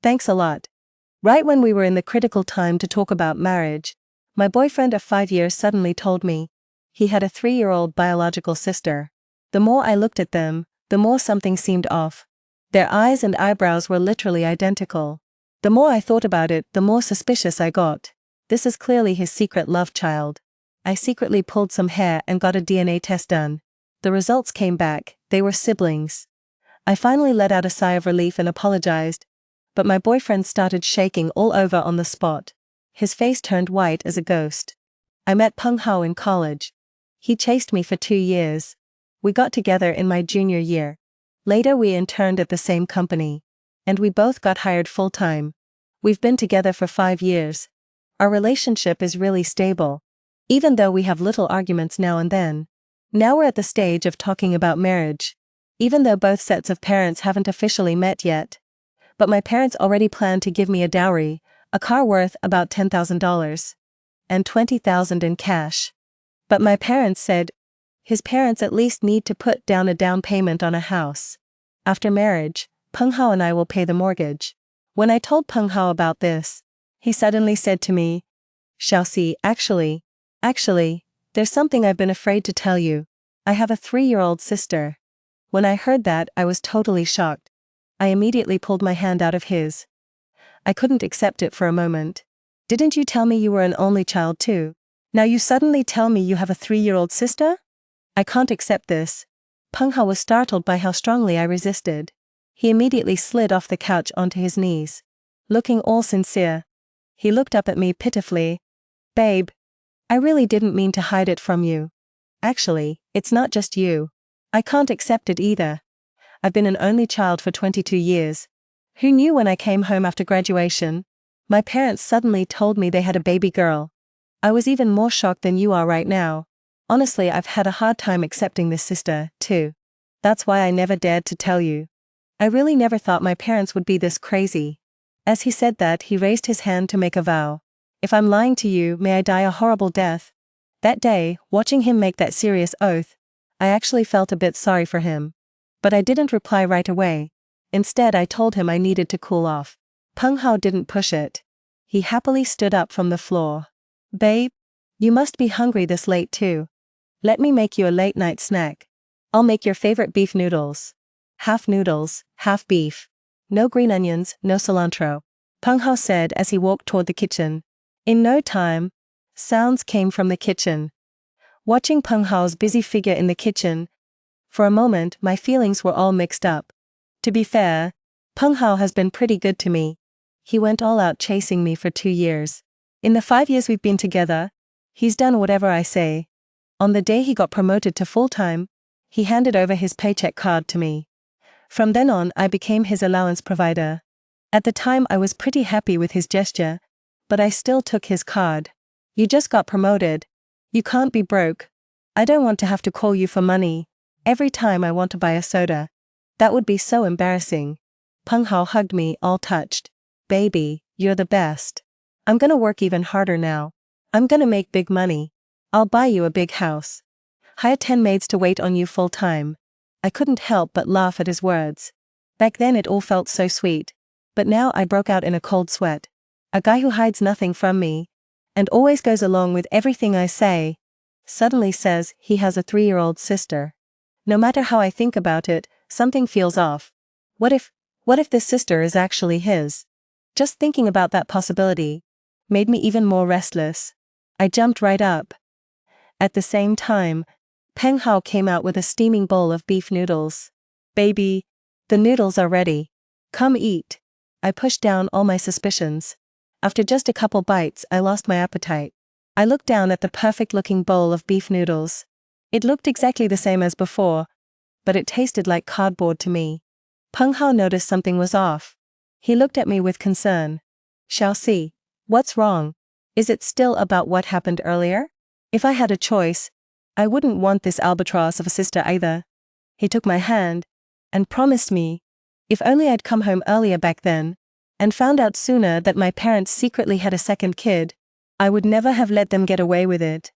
Thanks a lot. Right when we were in the critical time to talk about marriage, my boyfriend of 5 years suddenly told me he had a 3-year-old biological sister. The more I looked at them, the more something seemed off. Their eyes and eyebrows were literally identical. The more I thought about it, the more suspicious I got. This is clearly his secret love child. I secretly pulled some hair and got a DNA test done. The results came back, they were siblings. I finally let out a sigh of relief and apologized, but my boyfriend started shaking all over on the spot. His face turned white as a ghost. I met Peng Hao in college. He chased me for 2 years. We got together in my junior year. Later we interned at the same company. And we both got hired full-time. We've been together for 5 years. Our relationship is really stable, even though we have little arguments now and then. Now we're at the stage of talking about marriage, even though both sets of parents haven't officially met yet. But my parents already plan to give me a dowry, a car worth about $10,000, and $20,000 in cash. But my parents said his parents at least need to put down a down payment on a house. After marriage, Peng Hao and I will pay the mortgage. When I told Peng Hao about this, he suddenly said to me, Fiancé, actually, there's something I've been afraid to tell you. I have a 3-year-old sister. When I heard that, I was totally shocked. I immediately pulled my hand out of his. I couldn't accept it for a moment. Didn't you tell me you were an only child too? Now you suddenly tell me you have a 3-year-old sister? I can't accept this. Peng Hao was startled by how strongly I resisted. He immediately slid off the couch onto his knees, looking all sincere. He looked up at me pitifully. Babe, I really didn't mean to hide it from you. Actually, it's not just you. I can't accept it either. I've been an only child for 22 years. Who knew when I came home after graduation? My parents suddenly told me they had a baby girl. I was even more shocked than you are right now. Honestly, I've had a hard time accepting this sister, too. That's why I never dared to tell you. I really never thought my parents would be this crazy. As he said that, he raised his hand to make a vow. If I'm lying to you, may I die a horrible death. That day, watching him make that serious oath, I actually felt a bit sorry for him. But I didn't reply right away. Instead, I told him I needed to cool off. Peng Hao didn't push it. He happily stood up from the floor. Babe, you must be hungry this late too. Let me make you a late-night snack. I'll make your favorite beef noodles. Half noodles, half beef. No green onions, no cilantro. Peng Hao said as he walked toward the kitchen. In no time, sounds came from the kitchen. Watching Peng Hao's busy figure in the kitchen, for a moment my feelings were all mixed up. To be fair, Peng Hao has been pretty good to me. He went all out chasing me for 2 years. In the 5 years we've been together, he's done whatever I say. On the day he got promoted to full-time, he handed over his paycheck card to me. From then on, I became his allowance provider. At the time I was pretty happy with his gesture, but I still took his card. You just got promoted. You can't be broke. I don't want to have to call you for money every time I want to buy a soda. That would be so embarrassing. Peng Hao hugged me, all touched. Baby, you're the best. I'm gonna work even harder now. I'm gonna make big money. I'll buy you a big house. Hire 10 maids to wait on you full-time. I couldn't help but laugh at his words. Back then it all felt so sweet. But now I broke out in a cold sweat. A guy who hides nothing from me, and always goes along with everything I say, suddenly says he has a 3-year-old sister. No matter how I think about it, something feels off. What if this sister is actually his? Just thinking about that possibility made me even more restless. I jumped right up. At the same time, Peng Hao came out with a steaming bowl of beef noodles. Baby, the noodles are ready. Come eat. I pushed down all my suspicions. After just a couple bites, I lost my appetite. I looked down at the perfect-looking bowl of beef noodles. It looked exactly the same as before, but it tasted like cardboard to me. Peng Hao noticed something was off. He looked at me with concern. Fiancé, what's wrong? Is it still about what happened earlier? If I had a choice, I wouldn't want this albatross of a sister either. He took my hand and promised me, if only I'd come home earlier back then, and found out sooner that my parents secretly had a second kid, I would never have let them get away with it.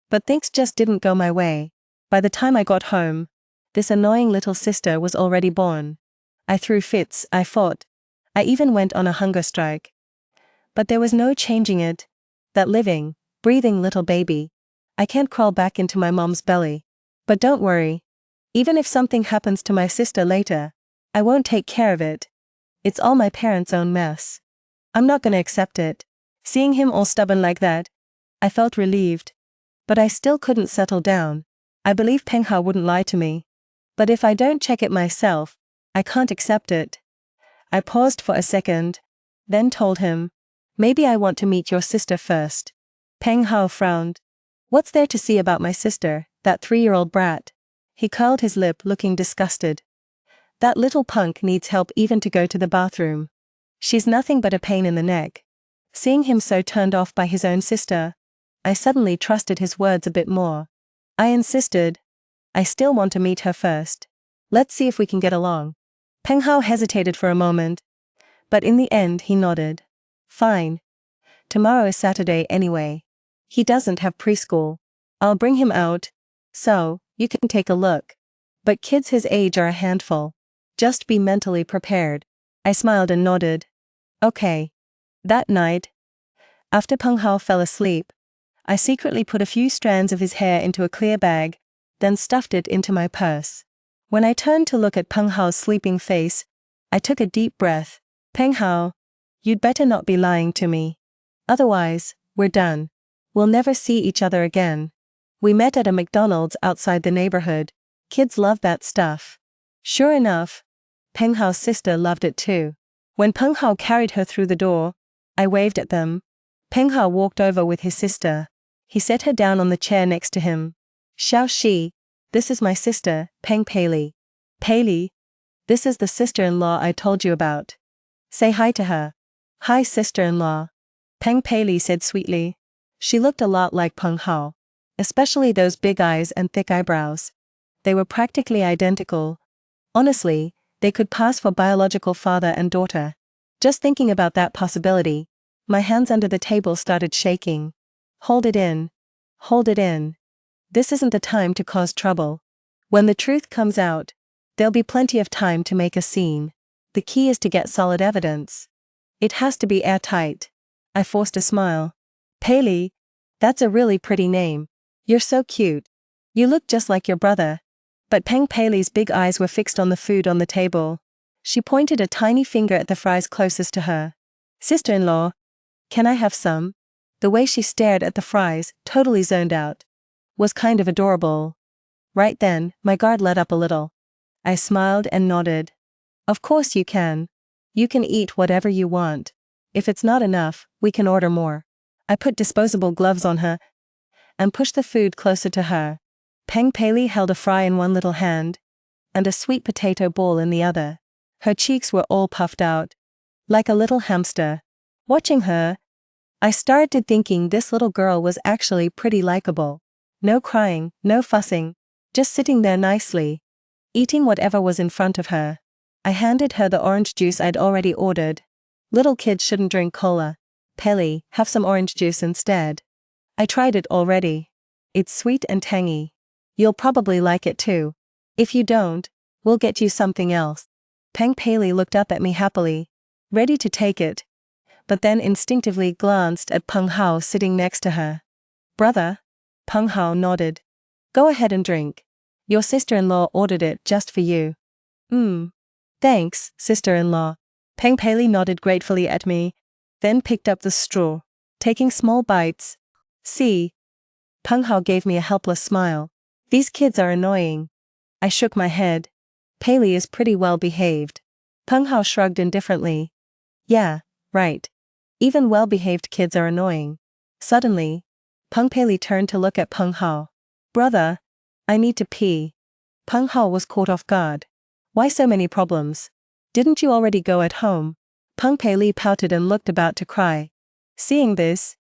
But things just didn't go my way. By the time I got home, this annoying little sister was already born. I threw fits, I fought. I even went on a hunger strike. But there was no changing it. That living, breathing little baby. I can't crawl back into my mom's belly. But don't worry. Even if something happens to my sister later, I won't take care of it. It's all my parents' own mess. I'm not gonna accept it. Seeing him all stubborn like that, I felt relieved. But I still couldn't settle down. I believe Peng Hao wouldn't lie to me. But if I don't check it myself, I can't accept it. I paused for a second, then told him, maybe I want to meet your sister first. Peng Hao frowned. What's there to see about my sister, that 3-year-old brat? He curled his lip, looking disgusted. That little punk needs help even to go to the bathroom. She's nothing but a pain in the neck. Seeing him so turned off by his own sister, I suddenly trusted his words a bit more. I insisted. I still want to meet her first. Let's see if we can get along. Peng Hao hesitated for a moment, but in the end he nodded. Fine. Tomorrow is Saturday anyway. He doesn't have preschool. I'll bring him out. So, you can take a look. But kids his age are a handful. Just be mentally prepared. I smiled and nodded. Okay. That night, after Peng Hao fell asleep, I secretly put a few strands of his hair into a clear bag, then stuffed it into my purse. When I turned to look at Peng Hao's sleeping face, I took a deep breath. Peng Hao, you'd better not be lying to me. Otherwise, we're done. We'll never see each other again. We met at a McDonald's outside the neighborhood. Kids love that stuff. Sure enough, Peng Hao's sister loved it too. When Peng Hao carried her through the door, I waved at them. Peng Hao walked over with his sister. He set her down on the chair next to him. Xiao Shi, this is my sister, Peng Pei. Pei, this is the sister-in-law I told you about. Say hi to her. Hi sister-in-law. Peng Pei said sweetly. She looked a lot like Peng Hao. Especially those big eyes and thick eyebrows. They were practically identical. Honestly, they could pass for biological father and daughter. Just thinking about that possibility, my hands under the table started shaking. Hold it in. Hold it in. This isn't the time to cause trouble. When the truth comes out, there'll be plenty of time to make a scene. The key is to get solid evidence. It has to be airtight. I forced a smile. Pei, that's a really pretty name. You're so cute. You look just like your brother. But Peng Pei's big eyes were fixed on the food on the table. She pointed a tiny finger at the fries closest to her. Sister-in-law, can I have some? The way she stared at the fries, totally zoned out, was kind of adorable. Right then, my guard let up a little. I smiled and nodded. Of course you can. You can eat whatever you want. If it's not enough, we can order more. I put disposable gloves on her and pushed the food closer to her. Peng Pei held a fry in one little hand and a sweet potato ball in the other. Her cheeks were all puffed out, like a little hamster. Watching her, I started thinking this little girl was actually pretty likable. No crying, no fussing, just sitting there nicely, eating whatever was in front of her. I handed her the orange juice I'd already ordered. Little kids shouldn't drink cola. Pei, have some orange juice instead. I tried it already. It's sweet and tangy. You'll probably like it too. If you don't, we'll get you something else. Peng Pei looked up at me happily, ready to take it, but then instinctively glanced at Peng Hao sitting next to her. Brother? Peng Hao nodded. Go ahead and drink. Your sister-in-law ordered it just for you. Thanks, sister-in-law. Peng Pei nodded gratefully at me, then picked up the straw, taking small bites. See? Peng Hao gave me a helpless smile. These kids are annoying. I shook my head. Pei is pretty well behaved. Peng Hao shrugged indifferently. Yeah, right. Even well-behaved kids are annoying. Suddenly, Peng Pei turned to look at Peng Hao. Brother, I need to pee. Peng Hao was caught off guard. Why so many problems? Didn't you already go at home? Peng Pei pouted and looked about to cry. Seeing this,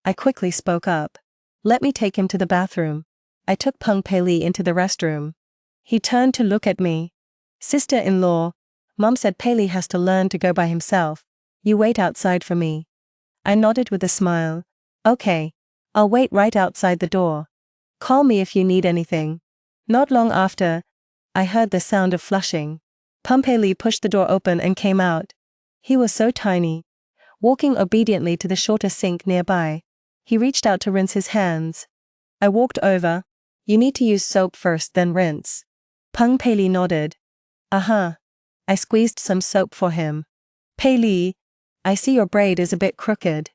I quickly spoke up. Let me take him to the bathroom. I took Peng Pei into the restroom. He turned to look at me. Sister-in-law, Mom said Pei has to learn to go by himself. You wait outside for me. I nodded with a smile. Okay. I'll wait right outside the door. Call me if you need anything. Not long after, I heard the sound of flushing. Peng Pei pushed the door open and came out. He was so tiny. Walking obediently to the shorter sink nearby, he reached out to rinse his hands. I walked over. You need to use soap first, then rinse. Peng Pei nodded. Uh-huh. I squeezed some soap for him. Pei, I see your braid is a bit crooked.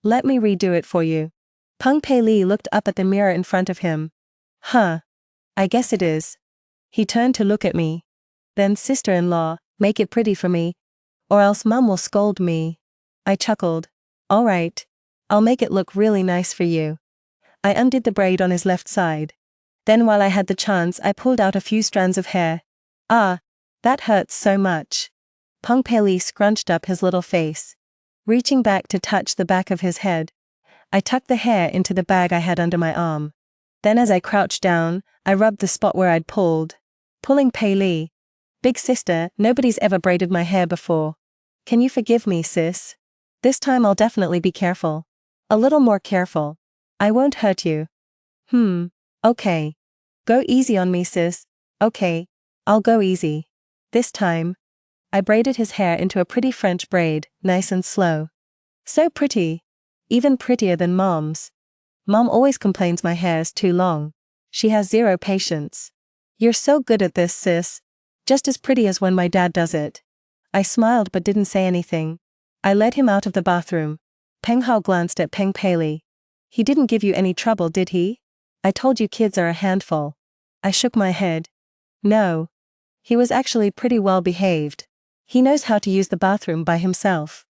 Let me redo it for you. Peng Pei looked up at the mirror in front of him. Huh. I guess it is. He turned to look at me. Then, sister-in-law, make it pretty for me, or else Mum will scold me. I chuckled. All right. I'll make it look really nice for you. I undid the braid on his left side. Then while I had the chance, I pulled out a few strands of hair. Ah, that hurts so much. Peng Pei scrunched up his little face. Reaching back to touch the back of his head, I tucked the hair into the bag I had under my arm. Then as I crouched down, I rubbed the spot where I'd pulled. Pulling Pei. Big sister, nobody's ever braided my hair before. Can you forgive me, sis? This time I'll definitely be careful. A little more careful. I won't hurt you. Okay. Go easy on me, sis. Okay. I'll go easy. This time. I braided his hair into a pretty French braid, nice and slow. So pretty. Even prettier than Mom's. Mom always complains my hair's too long. She has zero patience. You're so good at this, sis. Just as pretty as when my dad does it. I smiled but didn't say anything. I led him out of the bathroom. Peng Hao glanced at Peng Pei. He didn't give you any trouble, did he? I told you kids are a handful. I shook my head. No. He was actually pretty well behaved. He knows how to use the bathroom by himself.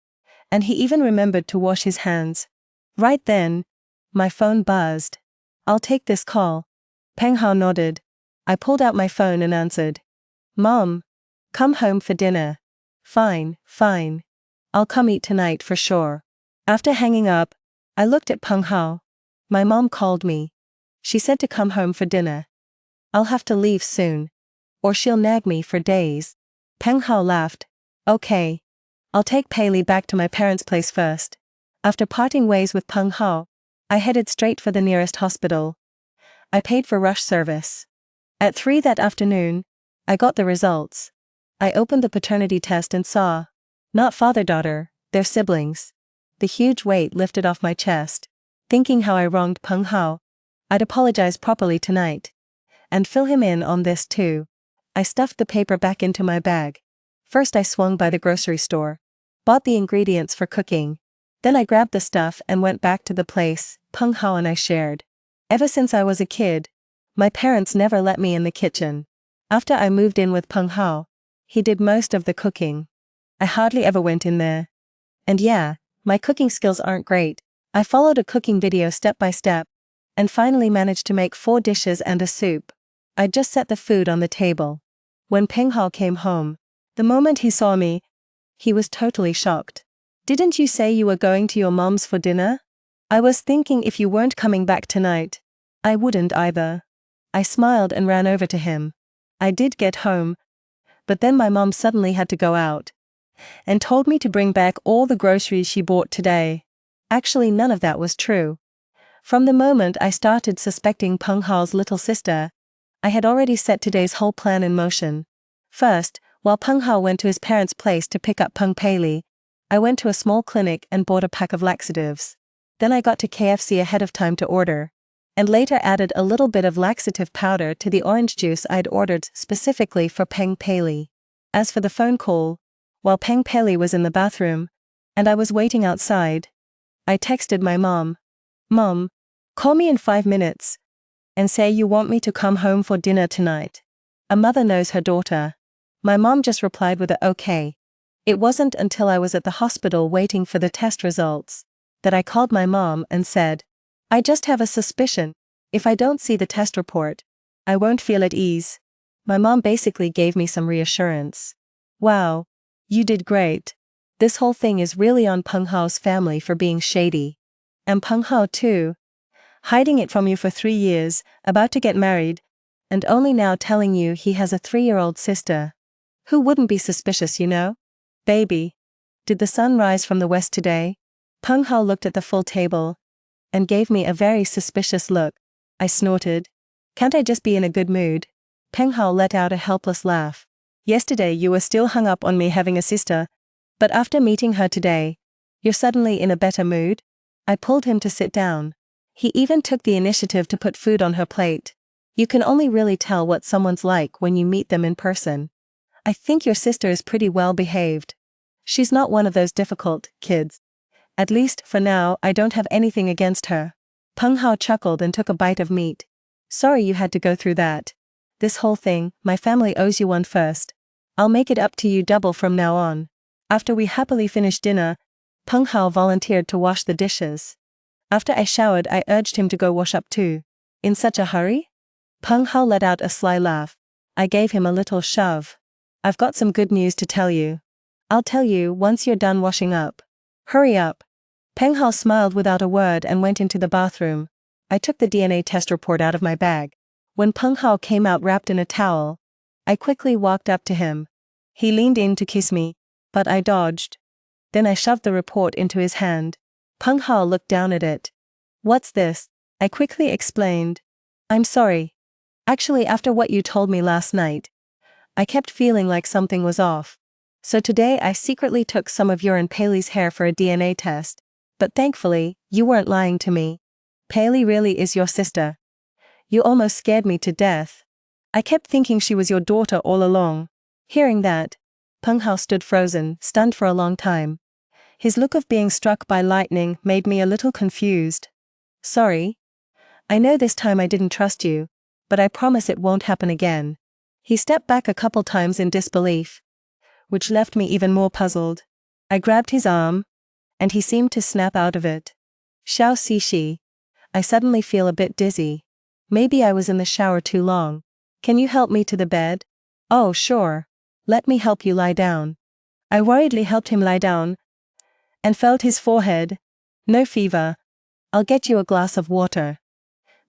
And he even remembered to wash his hands. Right then, my phone buzzed. I'll take this call. Peng Hao nodded. I pulled out my phone and answered. Mom. Come home for dinner. Fine. I'll come eat tonight for sure. After hanging up, I looked at Peng Hao. My mom called me. She said to come home for dinner. I'll have to leave soon. Or she'll nag me for days. Peng Hao laughed. Okay. I'll take Pei back to my parents' place first. After parting ways with Peng Hao, I headed straight for the nearest hospital. I paid for rush service. At 3 that afternoon, I got the results. I opened the paternity test and saw. Not father-daughter, they're siblings. The huge weight lifted off my chest. Thinking how I wronged Peng Hao, I'd apologize properly tonight. And fill him in on this too. I stuffed the paper back into my bag. First I swung by the grocery store. Bought the ingredients for cooking. Then I grabbed the stuff and went back to the place Peng Hao and I shared. Ever since I was a kid, my parents never let me in the kitchen. After I moved in with Peng Hao, he did most of the cooking. I hardly ever went in there. And yeah, my cooking skills aren't great. I followed a cooking video step by step, and finally managed to make 4 dishes and a soup. I just set the food on the table. When Peng Hao came home, the moment he saw me, he was totally shocked. Didn't you say you were going to your mom's for dinner? I was thinking if you weren't coming back tonight, I wouldn't either. I smiled and ran over to him. I did get home, but then my mom suddenly had to go out and told me to bring back all the groceries she bought today. Actually, none of that was true. From the moment I started suspecting Peng Hao's little sister, I had already set today's whole plan in motion. First, while Peng Hao went to his parents' place to pick up Peng Pei, I went to a small clinic and bought a pack of laxatives. Then I got to KFC ahead of time to order, and later added a little bit of laxative powder to the orange juice I'd ordered specifically for Peng Pei. As for the phone call, while Peng Pei was in the bathroom, and I was waiting outside, I texted my mom. Mom, call me in 5 minutes, and say you want me to come home for dinner tonight. A mother knows her daughter. My mom just replied with a okay. It wasn't until I was at the hospital waiting for the test results that I called my mom and said, I just have a suspicion. If I don't see the test report, I won't feel at ease. My mom basically gave me some reassurance. Wow. You did great. This whole thing is really on Peng Hao's family for being shady. And Peng Hao too. Hiding it from you for 3 years, about to get married, and only now telling you he has a 3-year-old sister. Who wouldn't be suspicious, you know? Baby. Did the sun rise from the west today? Peng Hao looked at the full table and gave me a very suspicious look. I snorted. Can't I just be in a good mood? Peng Hao let out a helpless laugh. Yesterday you were still hung up on me having a sister, But after meeting her today, you're suddenly in a better mood? I pulled him to sit down. He even took the initiative to put food on her plate. You can only really tell what someone's like when you meet them in person. I think your sister is pretty well behaved. She's not one of those difficult kids. At least, for now, I don't have anything against her. Peng Hao chuckled and took a bite of meat. Sorry you had to go through that. This whole thing, my family owes you one first. I'll make it up to you double from now on. After we happily finished dinner, Peng Hao volunteered to wash the dishes. After I showered, I urged him to go wash up too. In such a hurry? Peng Hao let out a sly laugh. I gave him a little shove. I've got some good news to tell you. I'll tell you once you're done washing up. Hurry up. Peng Hao smiled without a word and went into the bathroom. I took the DNA test report out of my bag. When Peng Hao came out wrapped in a towel, I quickly walked up to him. He leaned in to kiss me, but I dodged. Then I shoved the report into his hand. Peng Hao looked down at it. What's this? I quickly explained. I'm sorry. Actually, after what you told me last night, I kept feeling like something was off. So today I secretly took some of your and Paley's hair for a DNA test. But thankfully, you weren't lying to me. Paley really is your sister. You almost scared me to death. I kept thinking she was your daughter all along. Hearing that, Peng Hao stood frozen, stunned for a long time. His look of being struck by lightning made me a little confused. Sorry. I know this time I didn't trust you, but I promise it won't happen again. He stepped back a couple times in disbelief, which left me even more puzzled. I grabbed his arm, and he seemed to snap out of it. Xiao Xixi. I suddenly feel a bit dizzy. Maybe I was in the shower too long. Can you help me to the bed? Oh, sure. Let me help you lie down. I worriedly helped him lie down and felt his forehead. No fever. I'll get you a glass of water.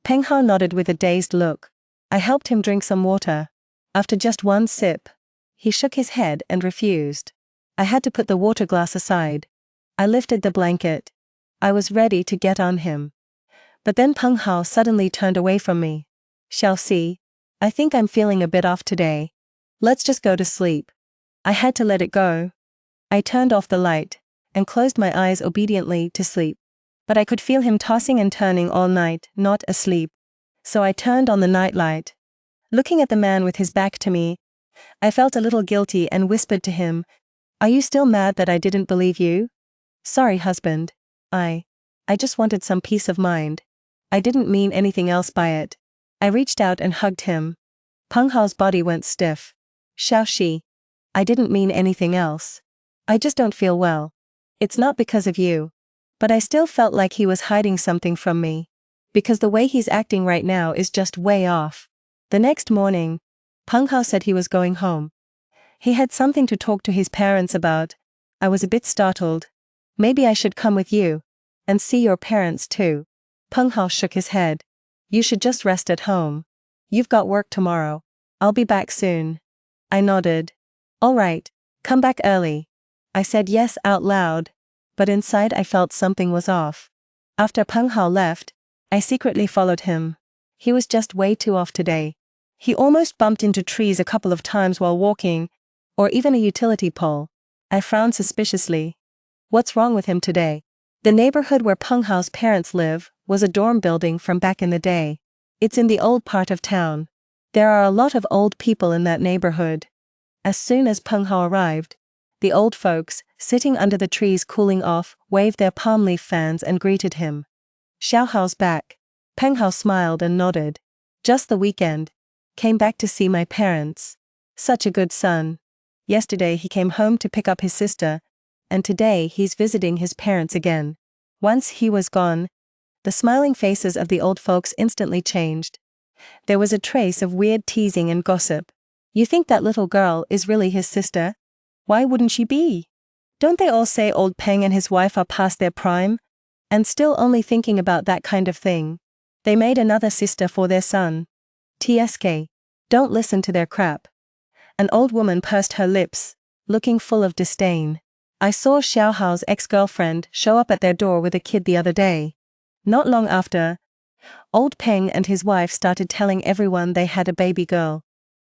Peng Hao nodded with a dazed look. I helped him drink some water. After just one sip, he shook his head and refused. I had to put the water glass aside. I lifted the blanket. I was ready to get on him. But then Peng Hao suddenly turned away from me. Xiaoxi, I think I'm feeling a bit off today. Let's just go to sleep. I had to let it go. I turned off the light and closed my eyes obediently to sleep. But I could feel him tossing and turning all night, not asleep. So I turned on the nightlight. Looking at the man with his back to me, I felt a little guilty and whispered to him, Are you still mad that I didn't believe you? Sorry, husband. I just wanted some peace of mind. I didn't mean anything else by it. I reached out and hugged him. Peng Hao's body went stiff. Xiaoxi. I didn't mean anything else. I just don't feel well. It's not because of you. But I still felt like he was hiding something from me. Because the way he's acting right now is just way off. The next morning, Peng Hao said he was going home. He had something to talk to his parents about. I was a bit startled. Maybe I should come with you. And see your parents too. Peng Hao shook his head. You should just rest at home. You've got work tomorrow. I'll be back soon. I nodded. All right, come back early. I said yes out loud, but inside I felt something was off. After Peng Hao left, I secretly followed him. He was just way too off today. He almost bumped into trees a couple of times while walking, or even a utility pole. I frowned suspiciously. What's wrong with him today? The neighborhood where Peng Hao's parents live was a dorm building from back in the day. It's in the old part of town. There are a lot of old people in that neighborhood. As soon as Peng Hao arrived, the old folks, sitting under the trees cooling off, waved their palm leaf fans and greeted him. Xiao Hao's back. Peng Hao smiled and nodded. Just the weekend. Came back to see my parents. Such a good son. Yesterday he came home to pick up his sister, and today he's visiting his parents again. Once he was gone, the smiling faces of the old folks instantly changed. There was a trace of weird teasing and gossip. You think that little girl is really his sister? Why wouldn't she be? Don't they all say old Peng and his wife are past their prime? And still only thinking about that kind of thing. They made another sister for their son. TSK. Don't listen to their crap. An old woman pursed her lips, looking full of disdain. I saw Xiao Hao's ex-girlfriend show up at their door with a kid the other day. Not long after, old Peng and his wife started telling everyone they had a baby girl.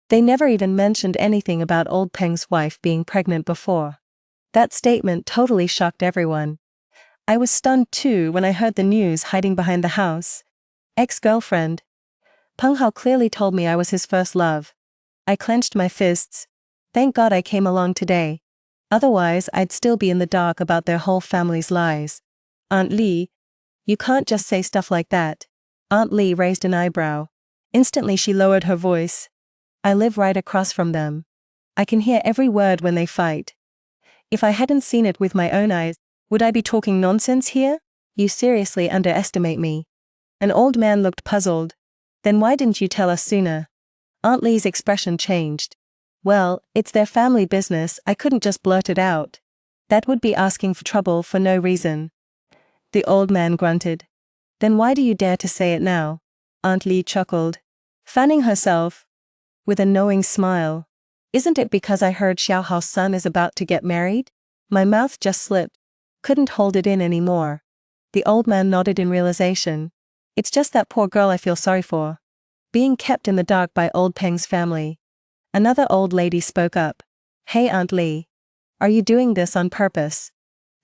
They never even mentioned anything about old Peng's wife being pregnant before. That statement totally shocked everyone. I was stunned too when I heard the news hiding behind the house. Ex-girlfriend. Peng Hao clearly told me I was his first love. I clenched my fists. Thank God I came along today. Otherwise I'd still be in the dark about their whole family's lies. Aunt Lee, you can't just say stuff like that. Aunt Lee raised an eyebrow. Instantly she lowered her voice. I live right across from them. I can hear every word when they fight. If I hadn't seen it with my own eyes, would I be talking nonsense here? You seriously underestimate me. An old man looked puzzled. Then why didn't you tell us sooner? Aunt Lee's expression changed. Well, it's their family business, I couldn't just blurt it out. That would be asking for trouble for no reason. The old man grunted. Then why do you dare to say it now? Aunt Lee chuckled, fanning herself with a knowing smile. Isn't it because I heard Xiao Hao's son is about to get married? My mouth just slipped. Couldn't hold it in anymore. The old man nodded in realization. It's just that poor girl I feel sorry for. Being kept in the dark by old Peng's family. Another old lady spoke up. Hey Aunt Lee. Are you doing this on purpose?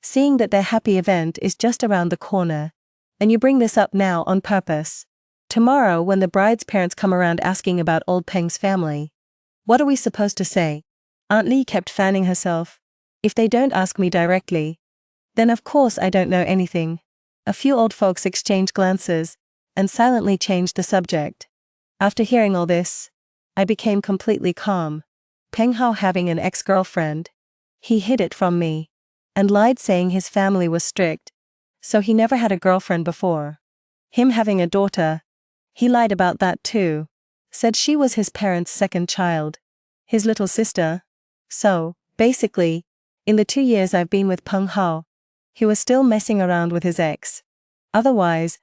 Seeing that their happy event is just around the corner. And you bring this up now on purpose. Tomorrow when the bride's parents come around asking about old Peng's family. What are we supposed to say? Aunt Lee kept fanning herself. If they don't ask me directly. Then of course I don't know anything. A few old folks exchanged glances, and silently changed the subject. After hearing all this, I became completely calm. Peng Hao having an ex-girlfriend. He hid it from me. And lied saying his family was strict. So he never had a girlfriend before. Him having a daughter. He lied about that too. Said she was his parents' second child. His little sister. So, basically, in the 2 years I've been with Peng Hao, he was still messing around with his ex. Otherwise,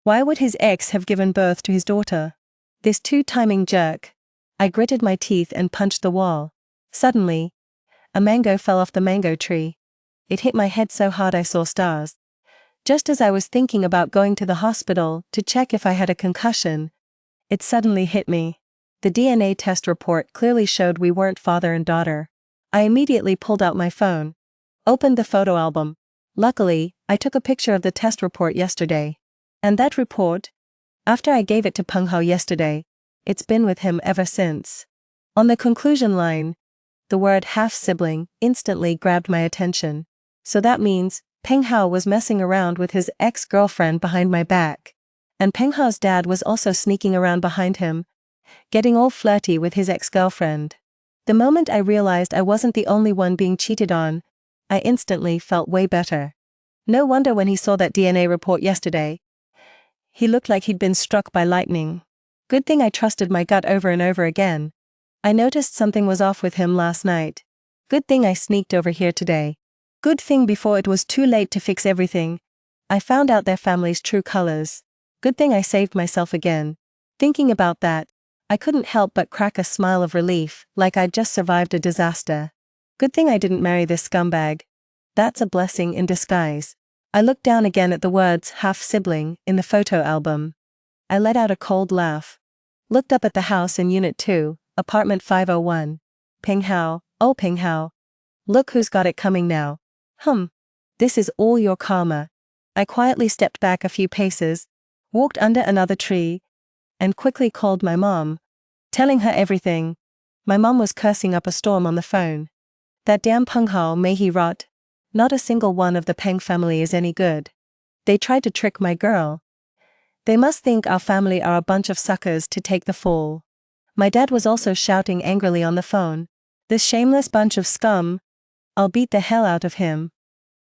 why would his ex have given birth to his daughter? This two-timing jerk. I gritted my teeth and punched the wall. Suddenly, a mango fell off the mango tree. It hit my head so hard I saw stars. Just as I was thinking about going to the hospital to check if I had a concussion, it suddenly hit me. The DNA test report clearly showed we weren't father and daughter. I immediately pulled out my phone. Opened the photo album. Luckily, I took a picture of the test report yesterday. And that report? After I gave it to Peng Hao yesterday, it's been with him ever since. On the conclusion line, the word half-sibling instantly grabbed my attention. So that means, Peng Hao was messing around with his ex-girlfriend behind my back. And Peng Hao's dad was also sneaking around behind him, getting all flirty with his ex-girlfriend. The moment I realized I wasn't the only one being cheated on, I instantly felt way better. No wonder when he saw that DNA report yesterday, he looked like he'd been struck by lightning. Good thing I trusted my gut over and over again. I noticed something was off with him last night. Good thing I sneaked over here today. Good thing before it was too late to fix everything, I found out their family's true colors. Good thing I saved myself again. Thinking about that, I couldn't help but crack a smile of relief, like I'd just survived a disaster. Good thing I didn't marry this scumbag. That's a blessing in disguise. I looked down again at the words half-sibling in the photo album. I let out a cold laugh. Looked up at the house in Unit 2, Apartment 501. Peng Hao, oh Peng Hao. Look who's got it coming now. This is all your karma. I quietly stepped back a few paces, walked under another tree, and quickly called my mom, telling her everything. My mom was cursing up a storm on the phone. That damn Peng Hao, may he rot. Not a single one of the Peng family is any good. They tried to trick my girl. They must think our family are a bunch of suckers to take the fall. My dad was also shouting angrily on the phone. This shameless bunch of scum. I'll beat the hell out of him.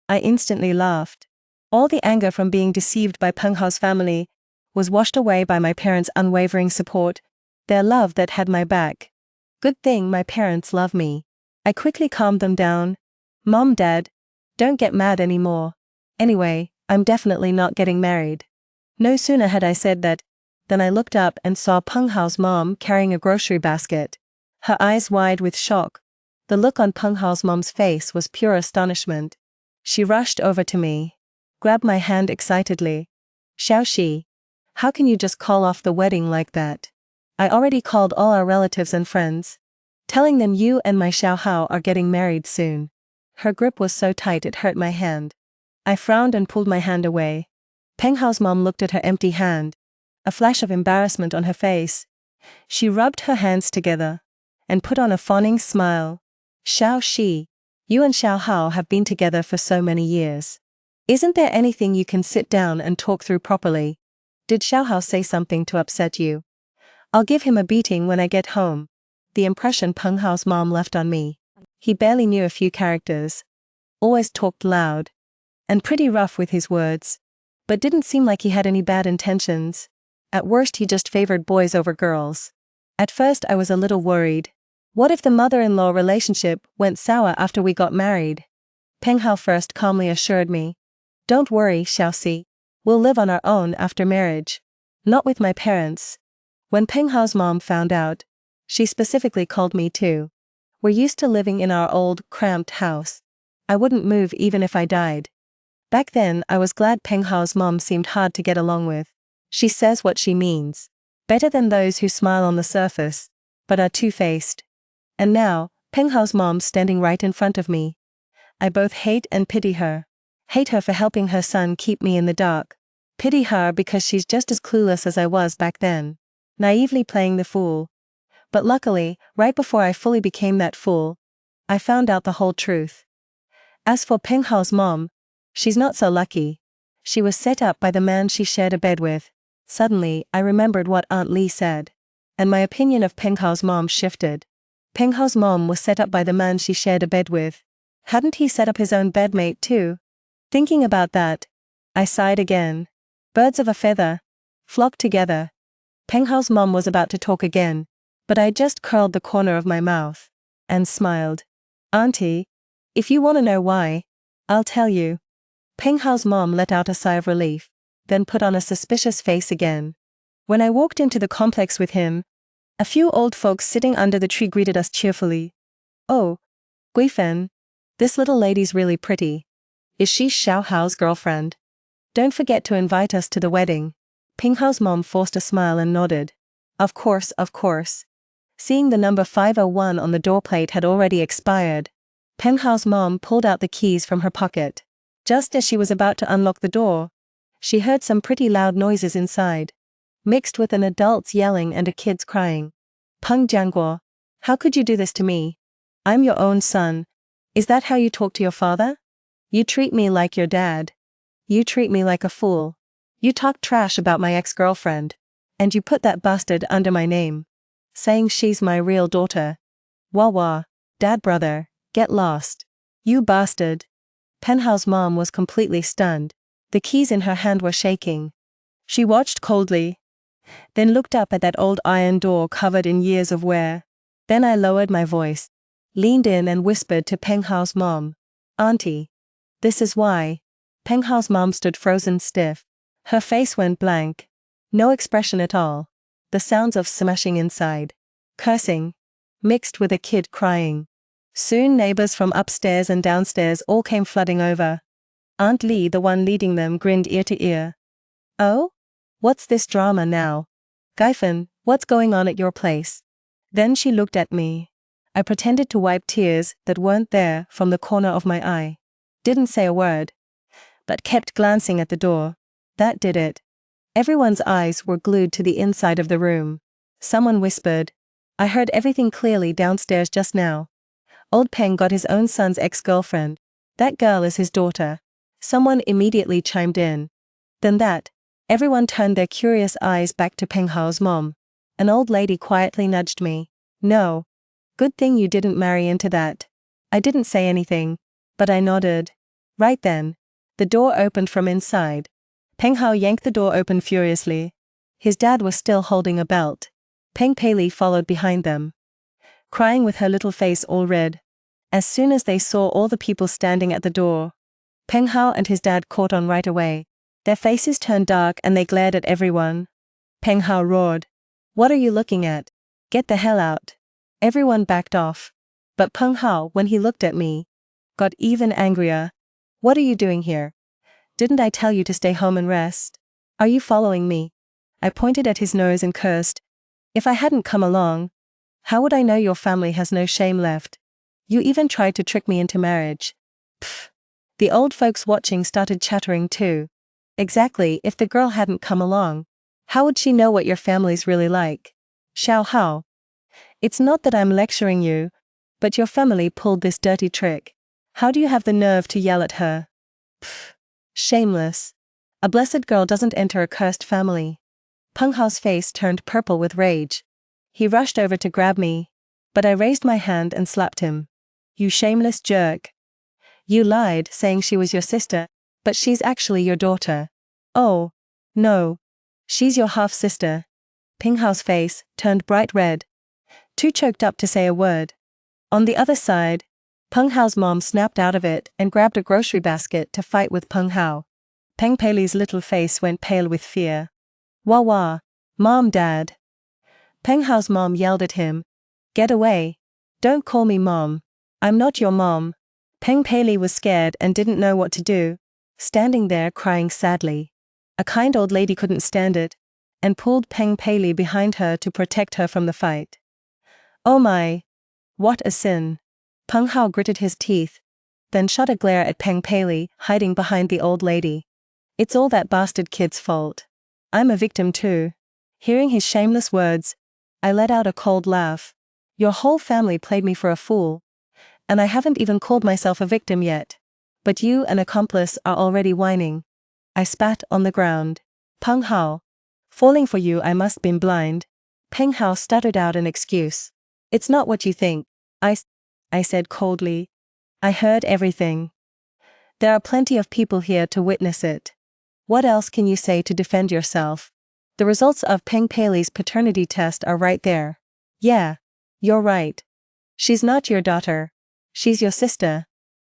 I instantly laughed. All the anger from being deceived by Peng Hao's family was washed away by my parents' unwavering support, their love that had my back. Good thing my parents love me. I quickly calmed them down. Mom, Dad, don't get mad anymore. Anyway, I'm definitely not getting married. No sooner had I said that, than I looked up and saw Peng Hao's mom carrying a grocery basket, her eyes wide with shock. The look on Peng Hao's mom's face was pure astonishment. She rushed over to me, grabbed my hand excitedly. Xiaoxi, how can you just call off the wedding like that? I already called all our relatives and friends, telling them you and my Xiao Hao are getting married soon. Her grip was so tight it hurt my hand. I frowned and pulled my hand away. Peng Hao's mom looked at her empty hand. A flash of embarrassment on her face. She rubbed her hands together and put on a fawning smile. Xiao Shi, you and Xiao Hao have been together for so many years. Isn't there anything you can sit down and talk through properly? Did Xiao Hao say something to upset you? I'll give him a beating when I get home. The impression Peng Hao's mom left on me. He barely knew a few characters. Always talked loud. And pretty rough with his words. But didn't seem like he had any bad intentions. At worst he just favored boys over girls. At first I was a little worried. What if the mother-in-law relationship went sour after we got married? Peng Hao first calmly assured me. Don't worry, Xiaoxi. We'll live on our own after marriage. Not with my parents. When Peng Hao's mom found out, she specifically called me too. We're used to living in our old, cramped house. I wouldn't move even if I died. Back then I was glad Peng Hao's mom seemed hard to get along with. She says what she means. Better than those who smile on the surface, but are two-faced. And now, Peng Hao's mom standing right in front of me. I both hate and pity her. Hate her for helping her son keep me in the dark. Pity her because she's just as clueless as I was back then. Naively playing the fool. But luckily, right before I fully became that fool, I found out the whole truth. As for Peng Hao's mom, she's not so lucky. She was set up by the man she shared a bed with. Suddenly, I remembered what Aunt Lee said. And my opinion of Peng Hao's mom shifted. Peng Hao's mom was set up by the man she shared a bed with. Hadn't he set up his own bedmate too? Thinking about that, I sighed again. Birds of a feather flock together. Peng Hao's mom was about to talk again, but I just curled the corner of my mouth and smiled. Auntie, if you want to know why, I'll tell you. Peng Hao's mom let out a sigh of relief, then put on a suspicious face again. When I walked into the complex with him, a few old folks sitting under the tree greeted us cheerfully. Oh, Guifen, this little lady's really pretty. Is she Xiao Hao's girlfriend? Don't forget to invite us to the wedding. Peng Hao's mom forced a smile and nodded. Of course, of course. Seeing the number 501 on the door plate had already expired, Peng Hao's mom pulled out the keys from her pocket. Just as she was about to unlock the door, she heard some pretty loud noises inside, mixed with an adult's yelling and a kid's crying. Peng Jianguo, how could you do this to me? I'm your own son. Is that how you talk to your father? You treat me like your dad. You treat me like a fool. You talk trash about my ex-girlfriend. And you put that bastard under my name, saying she's my real daughter. Wah wah, dad brother, get lost. You bastard. Peng Hao's mom was completely stunned. The keys in her hand were shaking. She watched coldly, then looked up at that old iron door covered in years of wear. Then I lowered my voice, leaned in and whispered to Peng Hao's mom. Auntie. This is why. Peng Hao's mom stood frozen stiff. Her face went blank. No expression at all. The sounds of smashing inside. Cursing. Mixed with a kid crying. Soon neighbors from upstairs and downstairs all came flooding over. Aunt Lee, the one leading them, grinned ear to ear. Oh? What's this drama now? Gaifen, what's going on at your place? Then she looked at me. I pretended to wipe tears that weren't there from the corner of my eye. Didn't say a word, but kept glancing at the door. That did it. Everyone's eyes were glued to the inside of the room. Someone whispered. I heard everything clearly downstairs just now. Old Peng got his own son's ex-girlfriend. That girl is his daughter. Someone immediately chimed in. Then that, everyone turned their curious eyes back to Peng Hao's mom. An old lady quietly nudged me. No. Good thing you didn't marry into that. I didn't say anything, but I nodded. Right then, the door opened from inside. Peng Hao yanked the door open furiously. His dad was still holding a belt. Peng Pei followed behind them, crying with her little face all red. As soon as they saw all the people standing at the door, Peng Hao and his dad caught on right away. Their faces turned dark and they glared at everyone. Peng Hao roared. What are you looking at? Get the hell out. Everyone backed off. But Peng Hao, when he looked at me, got even angrier. What are you doing here? Didn't I tell you to stay home and rest? Are you following me? I pointed at his nose and cursed. If I hadn't come along, how would I know your family has no shame left? You even tried to trick me into marriage. Pfft. The old folks watching started chattering too. Exactly, if the girl hadn't come along, how would she know what your family's really like? Xiao Hao. It's not that I'm lecturing you, but your family pulled this dirty trick. How do you have the nerve to yell at her? Pfft. Shameless. A blessed girl doesn't enter a cursed family. Peng Hao's face turned purple with rage. He rushed over to grab me, but I raised my hand and slapped him. You shameless jerk. You lied, saying she was your sister, but she's actually your daughter. Oh, no. She's your half-sister. Peng Hao's face turned bright red. Too choked up to say a word. On the other side, Peng Hao's mom snapped out of it and grabbed a grocery basket to fight with Peng Hao. Peng Pei's little face went pale with fear. Wah wah, Mom, Dad. Peng Hao's mom yelled at him. Get away. Don't call me mom. I'm not your mom. Peng Pei was scared and didn't know what to do, standing there crying sadly. A kind old lady couldn't stand it, and pulled Peng Pei behind her to protect her from the fight. Oh my! What a sin! Peng Hao gritted his teeth, then shot a glare at Peng Pei, hiding behind the old lady. It's all that bastard kid's fault. I'm a victim too. Hearing his shameless words, I let out a cold laugh. Your whole family played me for a fool. And I haven't even called myself a victim yet. But you, an accomplice, are already whining. I spat on the ground. Peng Hao. Falling for you, I must been blind. Peng Hao stuttered out an excuse. It's not what you think. I said coldly. I heard everything. There are plenty of people here to witness it. What else can you say to defend yourself? The results of Peng Pei's paternity test are right there. Yeah. You're right. She's not your daughter. She's your sister.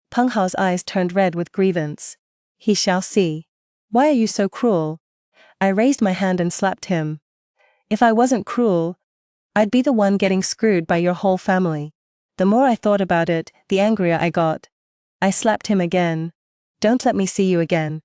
Peng Hao's eyes turned red with grievance. He shall see. Why are you so cruel? I raised my hand and slapped him. If I wasn't cruel, I'd be the one getting screwed by your whole family. The more I thought about it, the angrier I got. I slapped him again. Don't let me see you again.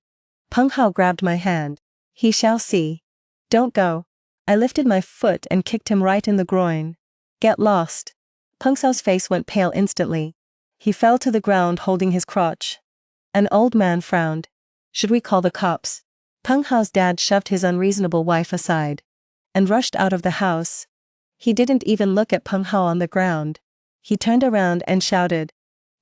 Peng Hao grabbed my hand. He shall see. Don't go. I lifted my foot and kicked him right in the groin. Get lost. Peng Hao's face went pale instantly. He fell to the ground holding his crotch. An old man frowned. Should we call the cops? Peng Hao's dad shoved his unreasonable wife aside and rushed out of the house. He didn't even look at Peng Hao on the ground. He turned around and shouted,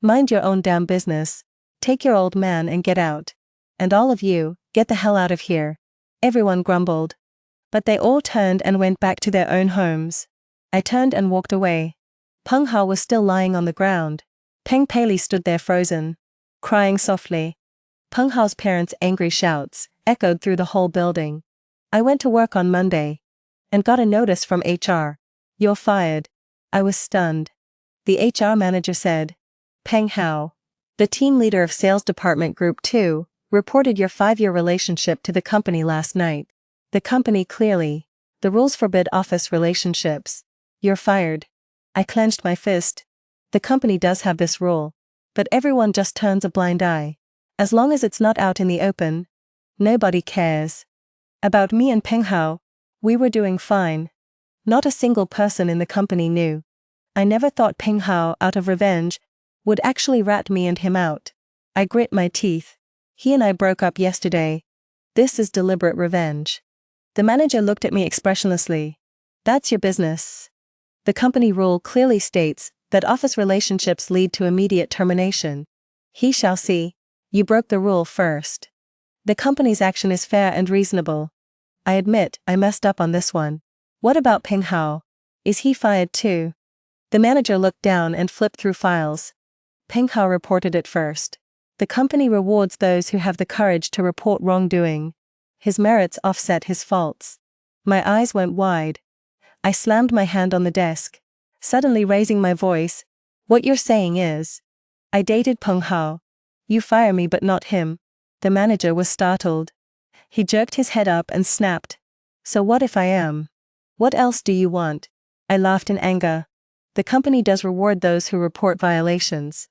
Mind your own damn business. Take your old man and get out. And all of you, get the hell out of here. Everyone grumbled. But they all turned and went back to their own homes. I turned and walked away. Peng Hao was still lying on the ground. Peng Pei stood there frozen, crying softly. Peng Hao's parents' angry shouts echoed through the whole building. I went to work on Monday and got a notice from HR. You're fired. I was stunned. The HR manager said, Peng Hao, the team leader of Sales Department Group 2, reported your 5-year relationship to the company last night. The company clearly. The rules forbid office relationships. You're fired. I clenched my fist. The company does have this rule. But everyone just turns a blind eye. As long as it's not out in the open, nobody cares. About me and Peng Hao, we were doing fine. Not a single person in the company knew. I never thought Peng Hao, out of revenge, would actually rat me and him out. I grit my teeth. He and I broke up yesterday. This is deliberate revenge. The manager looked at me expressionlessly. That's your business. The company rule clearly states that office relationships lead to immediate termination. He shall see. You broke the rule first. The company's action is fair and reasonable. I admit I messed up on this one. What about Peng Hao? Is he fired too? The manager looked down and flipped through files. Peng Hao reported it first. The company rewards those who have the courage to report wrongdoing. His merits offset his faults. My eyes went wide. I slammed my hand on the desk, suddenly raising my voice. What you're saying is, I dated Peng Hao. You fire me but not him. The manager was startled. He jerked his head up and snapped. So what if I am? What else do you want? I laughed in anger. The company does reward those who report violations.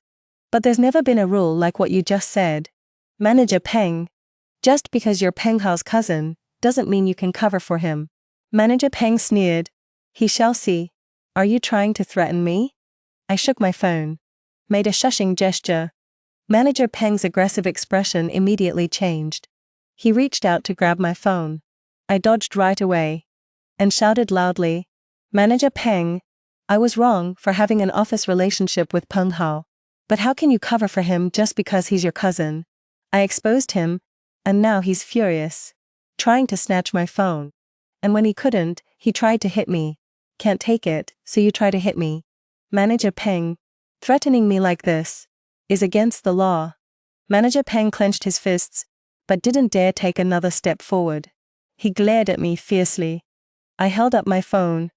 But there's never been a rule like what you just said. Manager Peng. Just because you're Peng Hao's cousin, doesn't mean you can cover for him. Manager Peng sneered. He shall see. Are you trying to threaten me? I shook my phone. Made a shushing gesture. Manager Peng's aggressive expression immediately changed. He reached out to grab my phone. I dodged right away and shouted loudly, "Manager Peng, I was wrong for having an office relationship with Peng Hao. But how can you cover for him just because he's your cousin?" I exposed him, and now he's furious, trying to snatch my phone. And when he couldn't, he tried to hit me. "Can't take it, so you try to hit me." Manager Peng, threatening me like this is against the law. Manager Peng clenched his fists, but didn't dare take another step forward. He glared at me fiercely. I held up my phone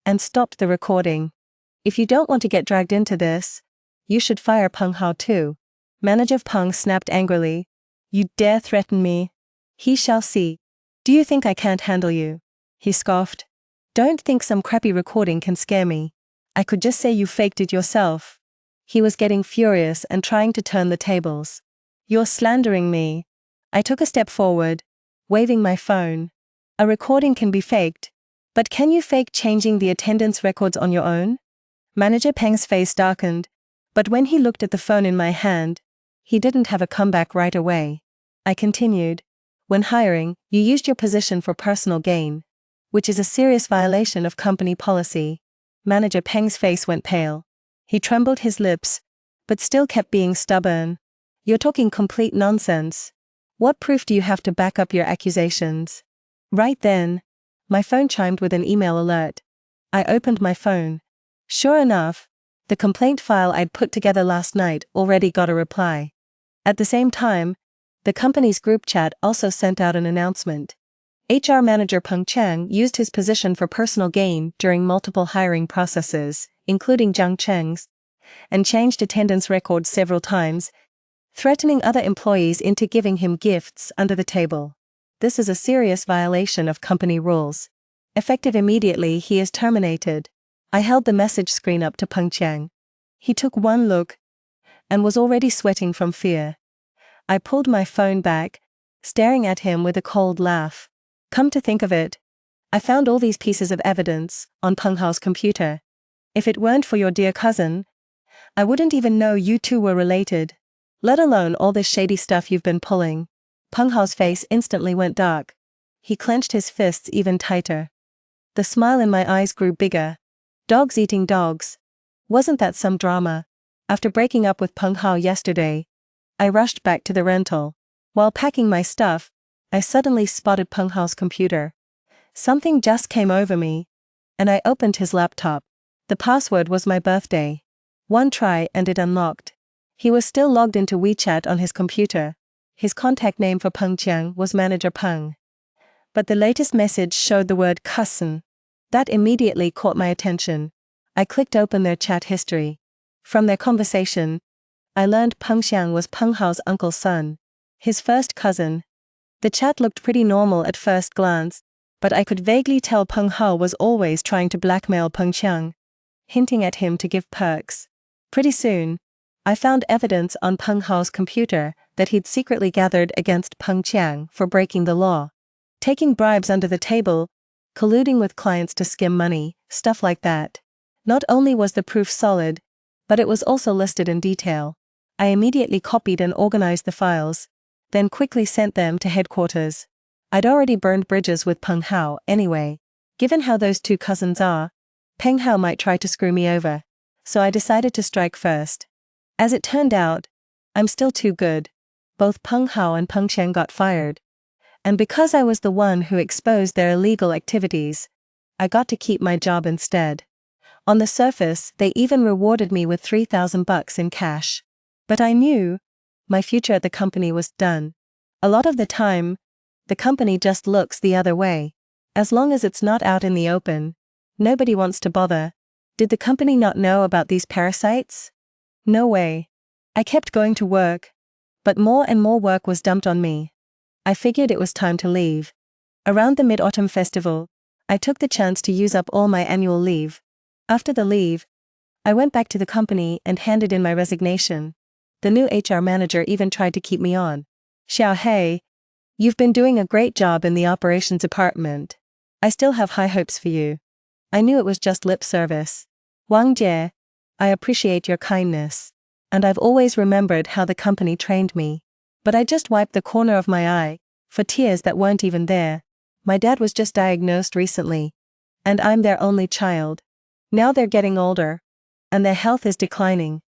and stopped the recording. "If you don't want to get dragged into this, you should fire Peng Hao too." Manager Peng snapped angrily. "You dare threaten me? He shall see. Do you think I can't handle you?" He scoffed. "Don't think some crappy recording can scare me. I could just say you faked it yourself." He was getting furious and trying to turn the tables. "You're slandering me." I took a step forward, waving my phone. "A recording can be faked, but can you fake changing the attendance records on your own?" Manager Peng's face darkened, but when he looked at the phone in my hand, he didn't have a comeback right away. I continued, "When hiring, you used your position for personal gain, which is a serious violation of company policy." Manager Peng's face went pale. He trembled his lips, but still kept being stubborn. "You're talking complete nonsense. What proof do you have to back up your accusations?" Right then, my phone chimed with an email alert. I opened my phone. Sure enough, the complaint file I'd put together last night already got a reply. At the same time, the company's group chat also sent out an announcement. HR manager Peng Chang used his position for personal gain during multiple hiring processes, including Zhang Cheng's, and changed attendance records several times, threatening other employees into giving him gifts under the table. This is a serious violation of company rules. Effective immediately, he is terminated. I held the message screen up to Peng Chang. He took one look and was already sweating from fear. I pulled my phone back, staring at him with a cold laugh. "Come to think of it, I found all these pieces of evidence on Peng Hao's computer. If it weren't for your dear cousin, I wouldn't even know you two were related, let alone all this shady stuff you've been pulling." Peng Hao's face instantly went dark. He clenched his fists even tighter. The smile in my eyes grew bigger. Dogs eating dogs. Wasn't that some drama? After breaking up with Peng Hao yesterday, I rushed back to the rental. While packing my stuff, I suddenly spotted Peng Hao's computer. Something just came over me, and I opened his laptop. The password was my birthday. One try and it unlocked. He was still logged into WeChat on his computer. His contact name for Peng Chiang was Manager Peng. But the latest message showed the word cousin. That immediately caught my attention. I clicked open their chat history. From their conversation, I learned Peng Xiang was Peng Hao's uncle's son, his first cousin. The chat looked pretty normal at first glance, but I could vaguely tell Peng Hao was always trying to blackmail Peng Xiang, hinting at him to give perks. Pretty soon, I found evidence on Peng Hao's computer that he'd secretly gathered against Peng Qiang for breaking the law, taking bribes under the table, colluding with clients to skim money, stuff like that. Not only was the proof solid, but it was also listed in detail. I immediately copied and organized the files, then quickly sent them to headquarters. I'd already burned bridges with Peng Hao anyway. Given how those two cousins are, Peng Hao might try to screw me over, so I decided to strike first. As it turned out, I'm still too good. Both Peng Hao and Peng Qiang got fired. And because I was the one who exposed their illegal activities, I got to keep my job instead. On the surface, they even rewarded me with $3,000 in cash. But I knew my future at the company was done. A lot of the time, the company just looks the other way. As long as it's not out in the open, nobody wants to bother. Did the company not know about these parasites? No way. I kept going to work, but more and more work was dumped on me. I figured it was time to leave. Around the Mid-Autumn Festival, I took the chance to use up all my annual leave. After the leave, I went back to the company and handed in my resignation. The new HR manager even tried to keep me on. "Xiao Hei, you've been doing a great job in the operations department. I still have high hopes for you." I knew it was just lip service. "Wang Jie, I appreciate your kindness. and I've always remembered how the company trained me. But I just wiped the corner of my eye for tears that weren't even there. My dad was just diagnosed recently, and I'm their only child. Now they're getting older, and their health is declining.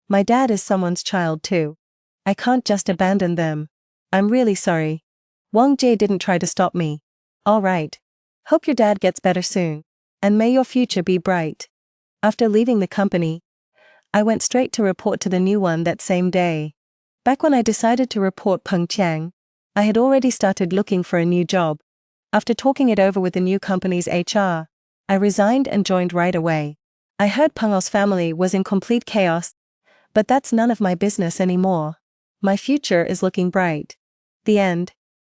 My dad is someone's child too. I can't just abandon them. I'm really sorry. Wang Jie didn't try to stop me. All right. Hope your dad gets better soon. And may your future be bright. After leaving the company, I went straight to report to the new one that same day. Back when I decided to report Peng Qiang, I had already started looking for a new job. After talking it over with the new company's HR, I resigned and joined right away. I heard Peng O's family was in complete chaos, but that's none of my business anymore. My future is looking bright. The end.